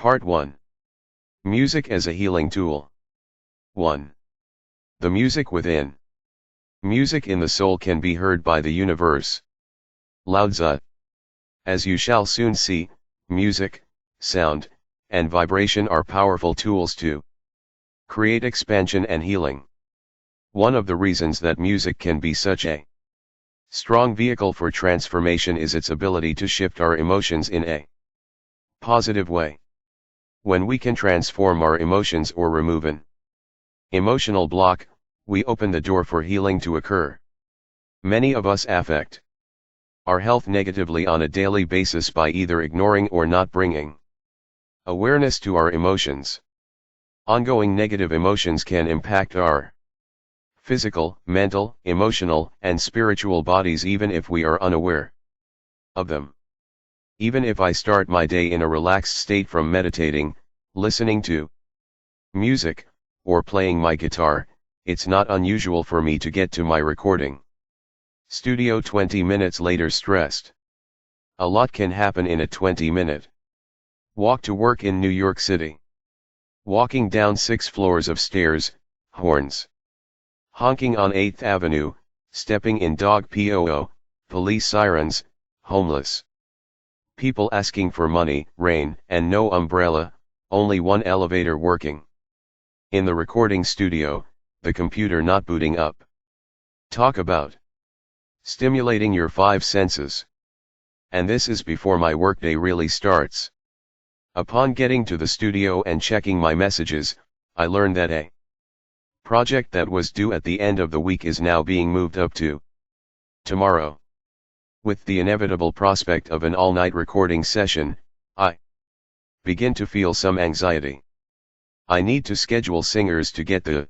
Part 1. Music as a healing tool. 1. The music within. Music in the soul can be heard by the universe. Lao Tzu. As you shall soon see, music, sound, and vibration are powerful tools to create expansion and healing. One of the reasons that music can be such a strong vehicle for transformation is its ability to shift our emotions in a positive way. When we can transform our emotions or remove an emotional block, we open the door for healing to occur. Many of us affect our health negatively on a daily basis by either ignoring or not bringing awareness to our emotions. Ongoing negative emotions can impact our physical, mental, emotional, and spiritual bodies even if we are unaware of them. Even if I start my day in a relaxed state from meditating, listening to music, or playing my guitar, it's not unusual for me to get to my recording studio 20 minutes later stressed. A lot can happen in a 20-minute walk to work in New York City. Walking down 6 floors of stairs, horns honking on 8th Avenue, stepping in dog poo, police sirens, homeless people asking for money, rain, and no umbrella, only one elevator working. In the recording studio, the computer not booting up. Talk about stimulating your 5 senses. And this is before my workday really starts. Upon getting to the studio and checking my messages, I learned that a project that was due at the end of the week is now being moved up to tomorrow. With the inevitable prospect of an all-night recording session, I begin to feel some anxiety. I need to schedule singers to get the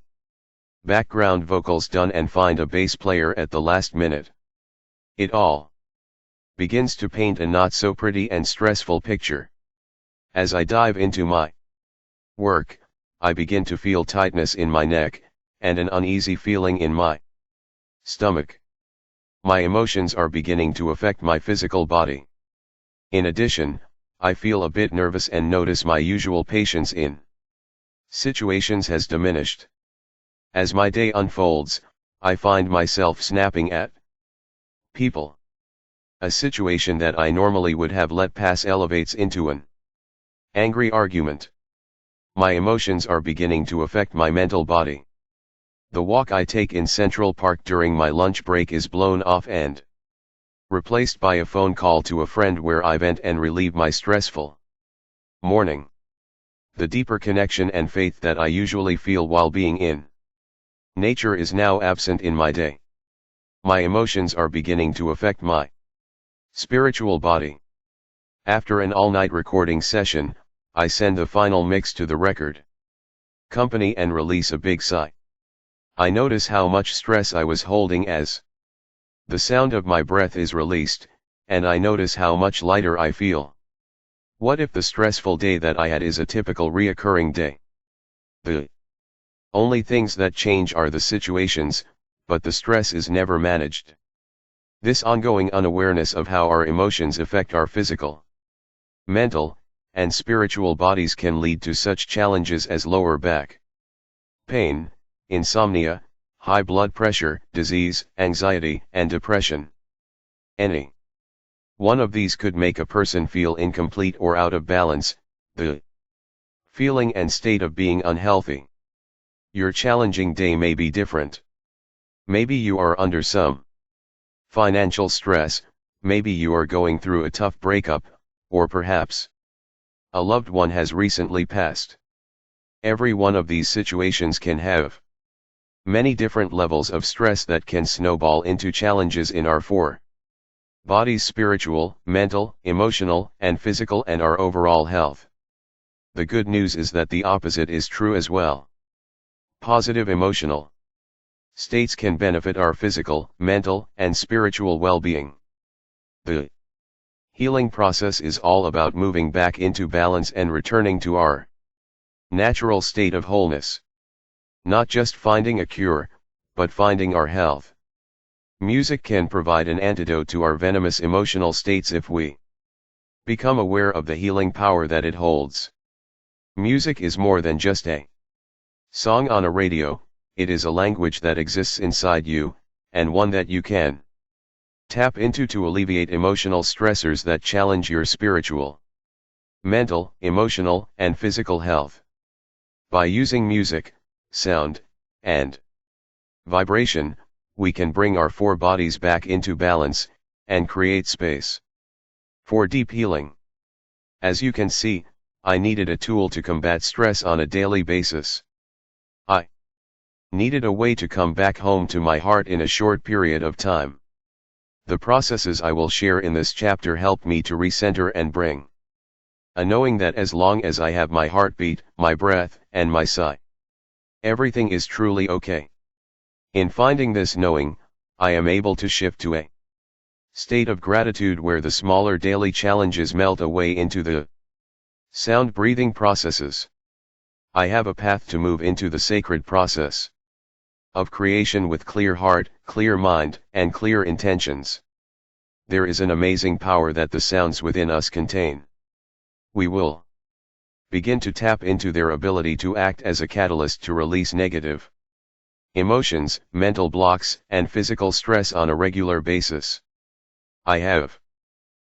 background vocals done and find a bass player at the last minute. It all begins to paint a not so pretty and stressful picture. As I dive into my work, I begin to feel tightness in my neck, and an uneasy feeling in my stomach. My emotions are beginning to affect my physical body. In addition, I feel a bit nervous and notice my usual patience in situations has diminished. As my day unfolds, I find myself snapping at people. A situation that I normally would have let pass elevates into an angry argument. My emotions are beginning to affect my mental body. The walk I take in Central Park during my lunch break is blown off and replaced by a phone call to a friend where I vent and relieve my stressful morning. The deeper connection and faith that I usually feel while being in nature is now absent in my day. My emotions are beginning to affect my spiritual body. After an all-night recording session, I send the final mix to the record company and release a big sigh. I notice how much stress I was holding as the sound of my breath is released, and I notice how much lighter I feel. What if the stressful day that I had is a typical reoccurring day? The only things that change are the situations, but the stress is never managed. This ongoing unawareness of how our emotions affect our physical, mental, and spiritual bodies can lead to such challenges as lower back pain, insomnia, high blood pressure, disease, anxiety, and depression. Any one of these could make a person feel incomplete or out of balance, the feeling and state of being unhealthy. Your challenging day may be different. Maybe you are under some financial stress, maybe you are going through a tough breakup, or perhaps a loved one has recently passed. Every one of these situations can have many different levels of stress that can snowball into challenges in our 4 bodies: spiritual, mental, emotional, and physical, and our overall health. The good news is that the opposite is true as well. Positive emotional states can benefit our physical, mental, and spiritual well-being. The healing process is all about moving back into balance and returning to our natural state of wholeness. Not just finding a cure, but finding our health. Music can provide an antidote to our venomous emotional states if we become aware of the healing power that it holds. Music is more than just a song on a radio, it is a language that exists inside you, and one that you can tap into to alleviate emotional stressors that challenge your spiritual, mental, emotional, and physical health. By using music, sound, and vibration, we can bring our four bodies back into balance, and create space for deep healing. As you can see, I needed a tool to combat stress on a daily basis. I needed a way to come back home to my heart in a short period of time. The processes I will share in this chapter help me to recenter and bring a knowing that as long as I have my heartbeat, my breath, and my sigh, everything is truly okay. In finding this knowing, I am able to shift to a state of gratitude where the smaller daily challenges melt away into the sound breathing processes. I have a path to move into the sacred process of creation with clear heart, clear mind, and clear intentions. There is an amazing power that the sounds within us contain. We will begin to tap into their ability to act as a catalyst to release negative emotions, mental blocks, and physical stress on a regular basis. I have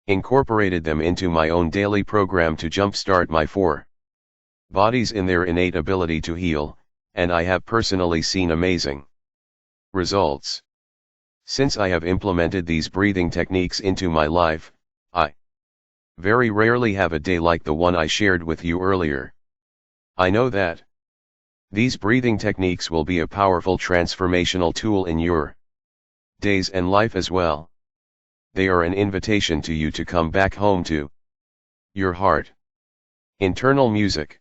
incorporated them into my own daily program to jumpstart my four bodies in their innate ability to heal, and I have personally seen amazing results. Since I have implemented these breathing techniques into my life, I very rarely have a day like the one I shared with you earlier. I know that these breathing techniques will be a powerful transformational tool in your days and life as well. They are an invitation to you to come back home to your heart. Internal music.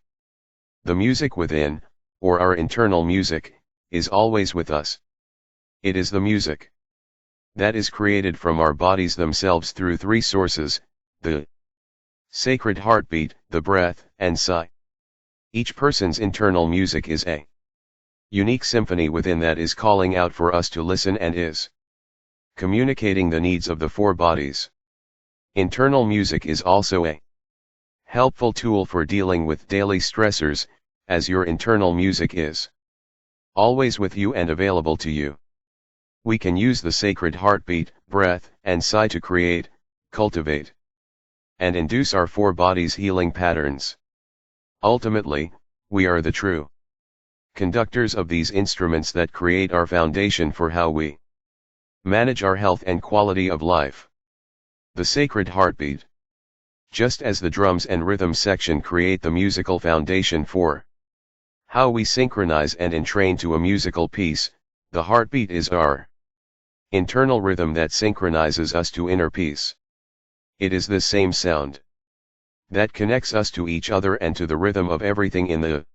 The music within, or our internal music, is always with us. It is the music that is created from our bodies themselves through three sources: the sacred heartbeat, the breath, and sigh. Each person's internal music is a unique symphony within that is calling out for us to listen and is communicating the needs of the four bodies. Internal music is also a helpful tool for dealing with daily stressors, as your internal music is always with you and available to you. We can use the sacred heartbeat, breath, and sigh to create, cultivate, and induce our four bodies' healing patterns. Ultimately, we are the true conductors of these instruments that create our foundation for how we manage our health and quality of life. The sacred heartbeat. Just as the drums and rhythm section create the musical foundation for how we synchronize and entrain to a musical piece, the heartbeat is our internal rhythm that synchronizes us to inner peace. It is this same sound that connects us to each other and to the rhythm of everything in the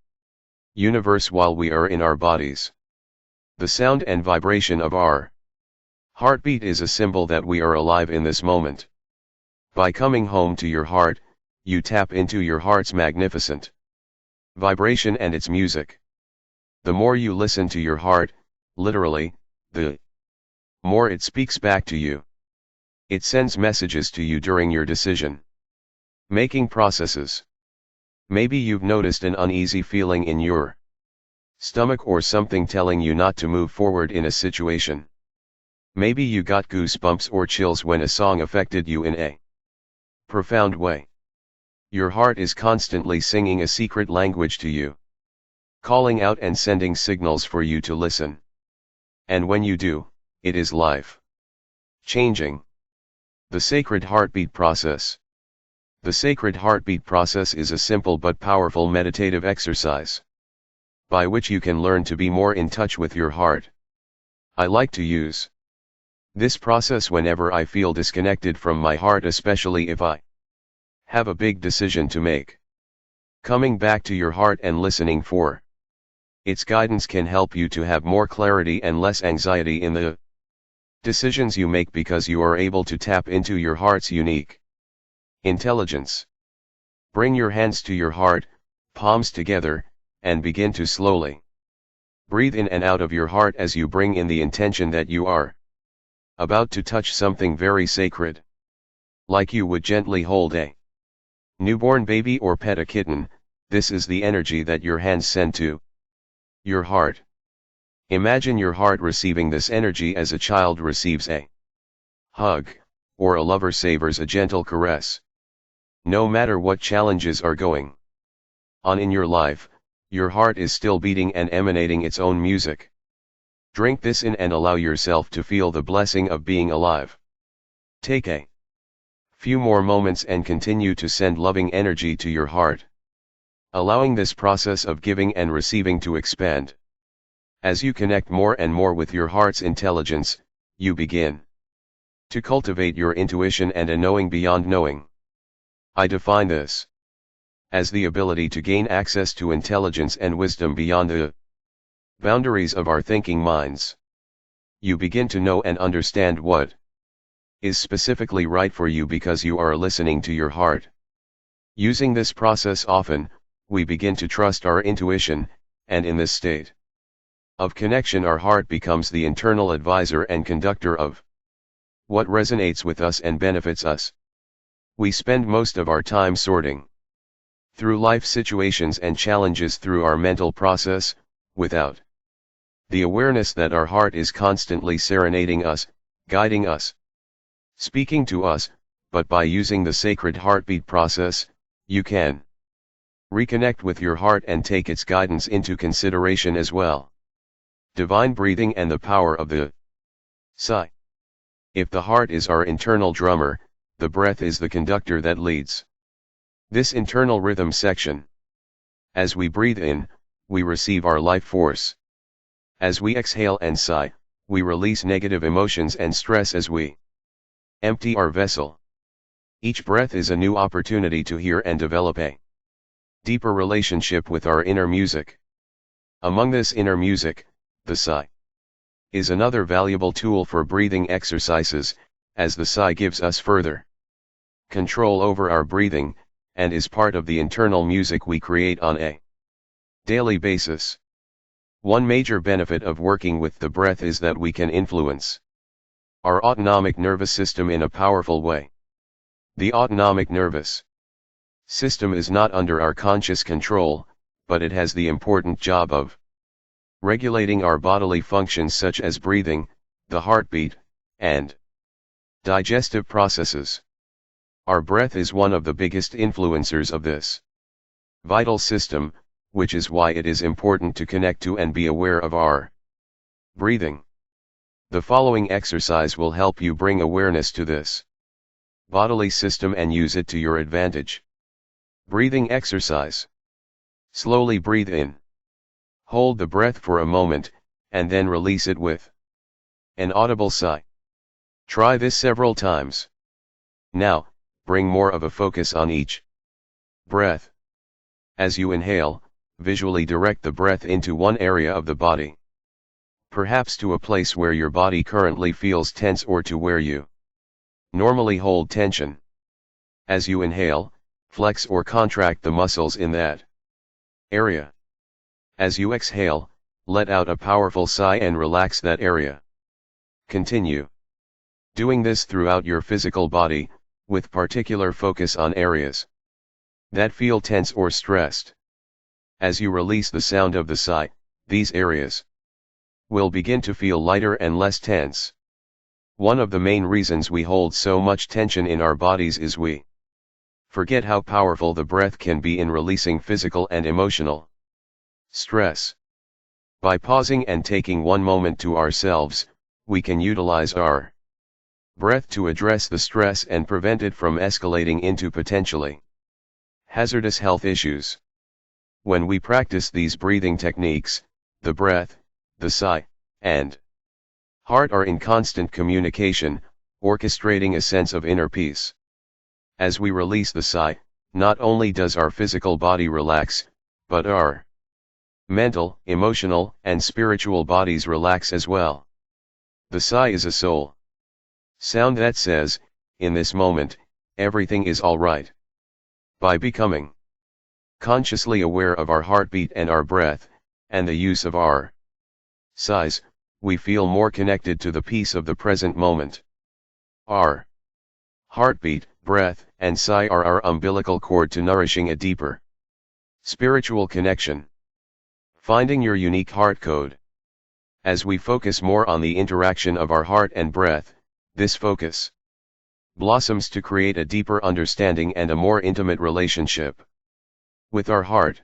universe while we are in our bodies. The sound and vibration of our heartbeat is a symbol that we are alive in this moment. By coming home to your heart, you tap into your heart's magnificent vibration and its music. The more you listen to your heart, literally, the more it speaks back to you. It sends messages to you during your decision-making processes. Maybe you've noticed an uneasy feeling in your stomach or something telling you not to move forward in a situation. Maybe you got goosebumps or chills when a song affected you in a profound way. Your heart is constantly singing a secret language to you, calling out and sending signals for you to listen. And when you do, it is life-changing. The sacred heartbeat process. The sacred heartbeat process is a simple but powerful meditative exercise by which you can learn to be more in touch with your heart. I like to use this process whenever I feel disconnected from my heart, especially if I have a big decision to make. Coming back to your heart and listening for its guidance can help you to have more clarity and less anxiety in the decisions you make, because you are able to tap into your heart's unique intelligence. Bring your hands to your heart, palms together, and begin to slowly breathe in and out of your heart as you bring in the intention that you are about to touch something very sacred. Like you would gently hold a newborn baby or pet a kitten, This is the energy that your hands send to your heart. Imagine your heart receiving this energy as a child receives a hug, or a lover savors a gentle caress. No matter what challenges are going on in your life, your heart is still beating and emanating its own music. Drink this in and allow yourself to feel the blessing of being alive. Take a few more moments and continue to send loving energy to your heart, allowing this process of giving and receiving to expand. As you connect more and more with your heart's intelligence, you begin to cultivate your intuition and a knowing beyond knowing. I define this as the ability to gain access to intelligence and wisdom beyond the boundaries of our thinking minds. You begin to know and understand what is specifically right for you because you are listening to your heart. Using this process often, we begin to trust our intuition, and in this state of connection our heart becomes the internal advisor and conductor of what resonates with us and benefits us. We spend most of our time sorting through life situations and challenges through our mental process, without the awareness that our heart is constantly serenading us, guiding us, speaking to us. But by using the sacred heartbeat process, you can reconnect with your heart and take its guidance into consideration as well. Divine breathing and the power of the sigh. If the heart is our internal drummer, the breath is the conductor that leads this internal rhythm section. As we breathe in, we receive our life force. As we exhale and sigh, we release negative emotions and stress as we empty our vessel. Each breath is a new opportunity to hear and develop a deeper relationship with our inner music. Among this inner music, the sigh is another valuable tool for breathing exercises, as the sigh gives us further control over our breathing, and is part of the internal music we create on a daily basis. One major benefit of working with the breath is that we can influence our autonomic nervous system in a powerful way. The autonomic nervous system is not under our conscious control, but it has the important job of regulating our bodily functions such as breathing, the heartbeat, and digestive processes. Our breath is one of the biggest influencers of this vital system, which is why it is important to connect to and be aware of our breathing. The following exercise will help you bring awareness to this bodily system and use it to your advantage. Breathing exercise. Slowly breathe in. Hold the breath for a moment, and then release it with an audible sigh. Try this several times. Now, bring more of a focus on each breath. As you inhale, visually direct the breath into one area of the body. Perhaps to a place where your body currently feels tense or to where you normally hold tension. As you inhale, flex or contract the muscles in that area. As you exhale, let out a powerful sigh and relax that area. Continue doing this throughout your physical body, with particular focus on areas that feel tense or stressed. As you release the sound of the sigh, these areas will begin to feel lighter and less tense. One of the main reasons we hold so much tension in our bodies is we forget how powerful the breath can be in releasing physical and emotional stress. By pausing and taking one moment to ourselves, we can utilize our breath to address the stress and prevent it from escalating into potentially hazardous health issues. When we practice these breathing techniques, the breath, the sigh, and heart are in constant communication, orchestrating a sense of inner peace. As we release the sigh, not only does our physical body relax, but our mental, emotional, and spiritual bodies relax as well. The sigh is a soul sound that says, in this moment, everything is all right. By becoming consciously aware of our heartbeat and our breath, and the use of our sighs, we feel more connected to the peace of the present moment. Our heartbeat, breath, and sigh are our umbilical cord to nourishing a deeper Spiritual connection. Finding your unique heart code. As we focus more on the interaction of our heart and breath, this focus blossoms to create a deeper understanding and a more intimate relationship with our heart.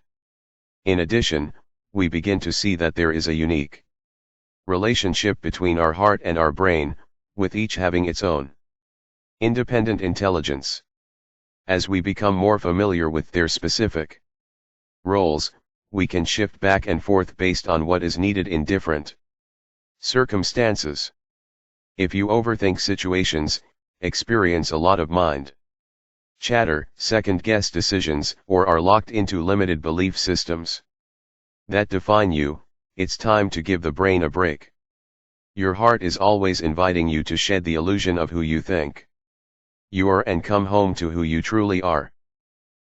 In addition, we begin to see that there is a unique relationship between our heart and our brain, with each having its own independent intelligence. As we become more familiar with their specific roles, we can shift back and forth based on what is needed in different circumstances. If you overthink situations, experience a lot of mind chatter, second-guess decisions, or are locked into limited belief systems that define you, it's time to give the brain a break. Your heart is always inviting you to shed the illusion of who you think you are and come home to who you truly are.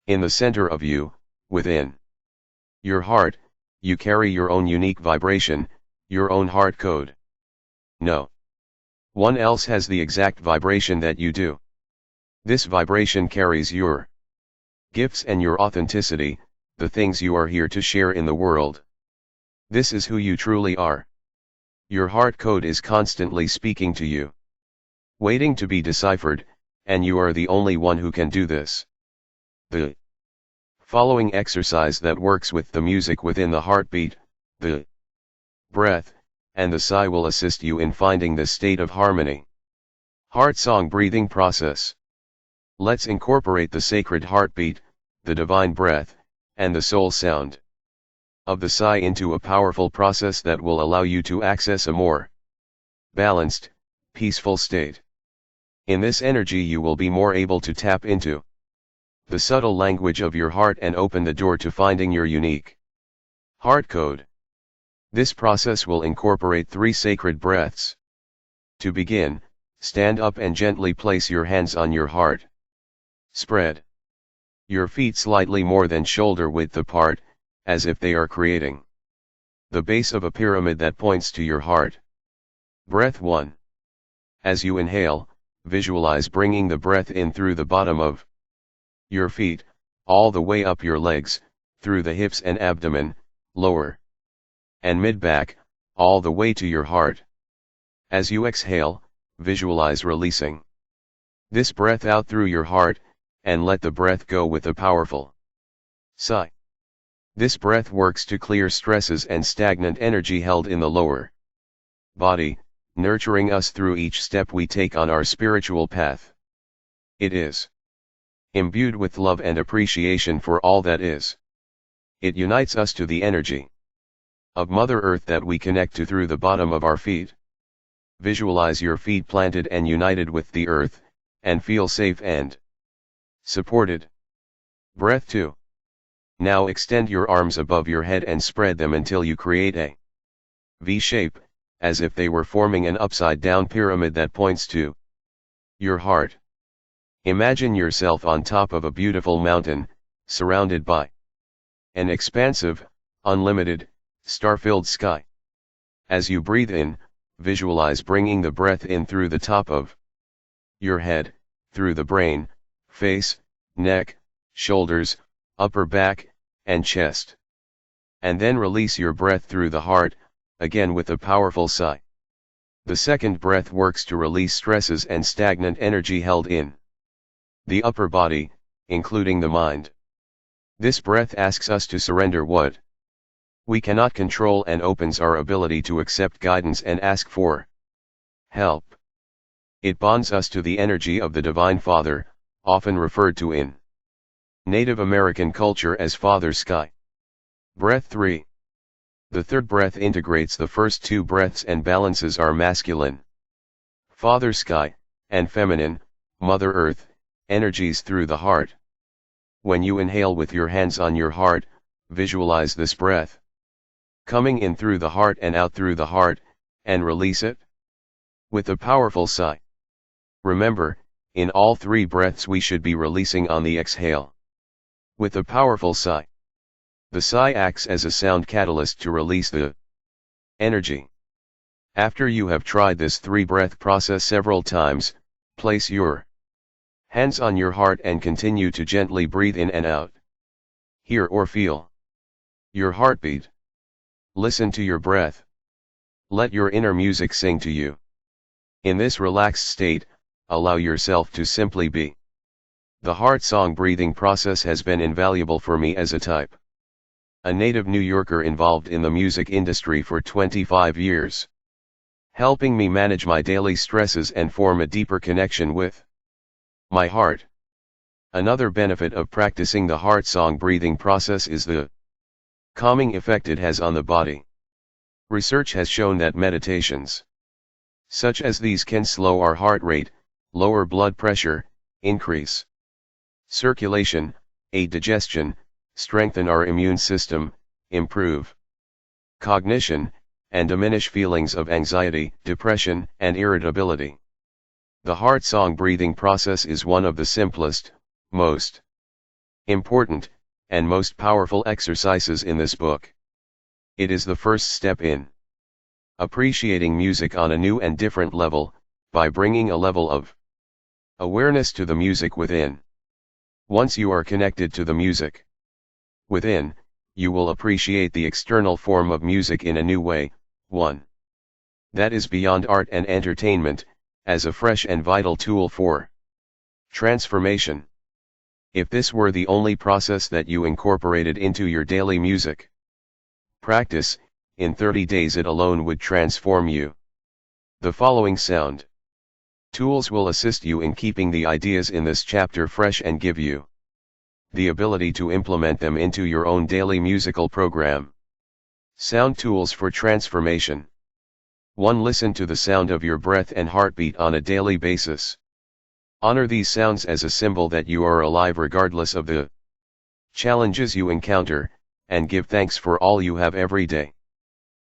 In the center of you, within your heart, you carry your own unique vibration, your own heart code. No one else has the exact vibration that you do. This vibration carries your gifts and your authenticity, the things you are here to share in the world. This is who you truly are. Your heart code is constantly speaking to you, waiting to be deciphered, and you are the only one who can do this. The following exercise that works with the music within the heartbeat, the breath, and the sigh will assist you in finding this state of harmony. Heart song breathing process. Let's incorporate the sacred heartbeat, the divine breath, and the soul sound of the sigh into a powerful process that will allow you to access a more balanced, peaceful state. In this energy you will be more able to tap into the subtle language of your heart and open the door to finding your unique heart code. This process will incorporate 3 sacred breaths. To begin, stand up and gently place your hands on your heart. Spread your feet slightly more than shoulder width apart, as if they are creating the base of a pyramid that points to your heart. Breath 1. As you inhale, visualize bringing the breath in through the bottom of your feet, all the way up your legs, through the hips and abdomen, lower and mid-back, all the way to your heart. As you exhale, visualize releasing this breath out through your heart, and let the breath go with a powerful sigh. This breath works to clear stresses and stagnant energy held in the lower body, nurturing us through each step we take on our spiritual path. It is imbued with love and appreciation for all that is. It unites us to the energy of Mother Earth that we connect to through the bottom of our feet. Visualize your feet planted and united with the earth, and feel safe and supported. Breath 2. Now extend your arms above your head and spread them until you create a V shape, as if they were forming an upside-down pyramid that points to your heart. Imagine yourself on top of a beautiful mountain, surrounded by an expansive, unlimited, star-filled sky. As you breathe in, visualize bringing the breath in through the top of your head, through the brain, face, neck, shoulders, upper back, and chest. And then release your breath through the heart, again with a powerful sigh. The second breath works to release stresses and stagnant energy held in the upper body, including the mind. This breath asks us to surrender what we cannot control and opens our ability to accept guidance and ask for help. It bonds us to the energy of the Divine Father, often referred to in Native American culture as Father Sky. Breath 3. The third breath integrates the first 2 breaths and balances our masculine, Father Sky, and feminine, Mother Earth, energies through the heart. When you inhale with your hands on your heart, visualize this breath coming in through the heart and out through the heart, and release it with a powerful sigh. Remember, in all 3 breaths we should be releasing on the exhale with a powerful sigh. The sigh acts as a sound catalyst to release the energy. After you have tried this 3-breath process several times, place your hands on your heart and continue to gently breathe in and out. Hear or feel your heartbeat. Listen to your breath. Let your inner music sing to you. In this relaxed state, allow yourself to simply be. The heart song breathing process has been invaluable for me as a type A native New Yorker involved in the music industry for 25 years. Helping me manage my daily stresses and form a deeper connection with my heart. Another benefit of practicing the heart song breathing process is the calming effect it has on the body. Research has shown that meditations such as these can slow our heart rate, lower blood pressure, increase circulation, aid digestion, strengthen our immune system, improve cognition, and diminish feelings of anxiety, depression, and irritability. The heart song breathing process is one of the simplest, most important, and most powerful exercises in this book. It is the first step in appreciating music on a new and different level, by bringing a level of awareness to the music within. Once you are connected to the music within, you will appreciate the external form of music in a new way, one that is beyond art and entertainment, as a fresh and vital tool for transformation. If this were the only process that you incorporated into your daily music practice, in 30 days it alone would transform you. The following sound tools will assist you in keeping the ideas in this chapter fresh and give you the ability to implement them into your own daily musical program. Sound tools for transformation. 1. Listen to the sound of your breath and heartbeat on a daily basis. Honor these sounds as a symbol that you are alive regardless of the challenges you encounter, and give thanks for all you have every day.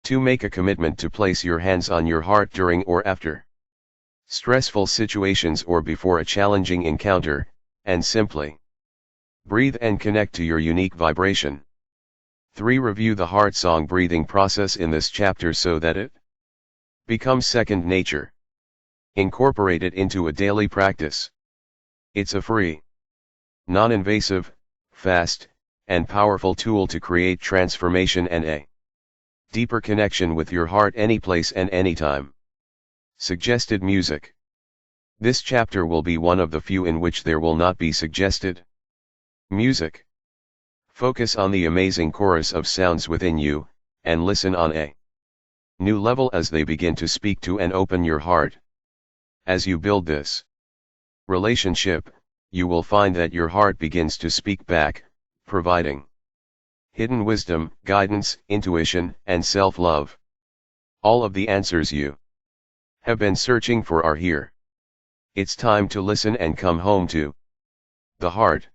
2. Make a commitment to place your hands on your heart during or after stressful situations or before a challenging encounter, and simply breathe and connect to your unique vibration. 3. Review the heart song breathing process in this chapter so that it becomes second nature. Incorporate it into a daily practice. It's a free, non-invasive, fast, and powerful tool to create transformation and a deeper connection with your heart any place and anytime. Suggested music. This chapter will be one of the few in which there will not be suggested music. Focus on the amazing chorus of sounds within you, and listen on a new level as they begin to speak to and open your heart. As you build this relationship, you will find that your heart begins to speak back, providing hidden wisdom, guidance, intuition, and self-love. All of the answers you have been searching for are here. It's time to listen and come home to the heart.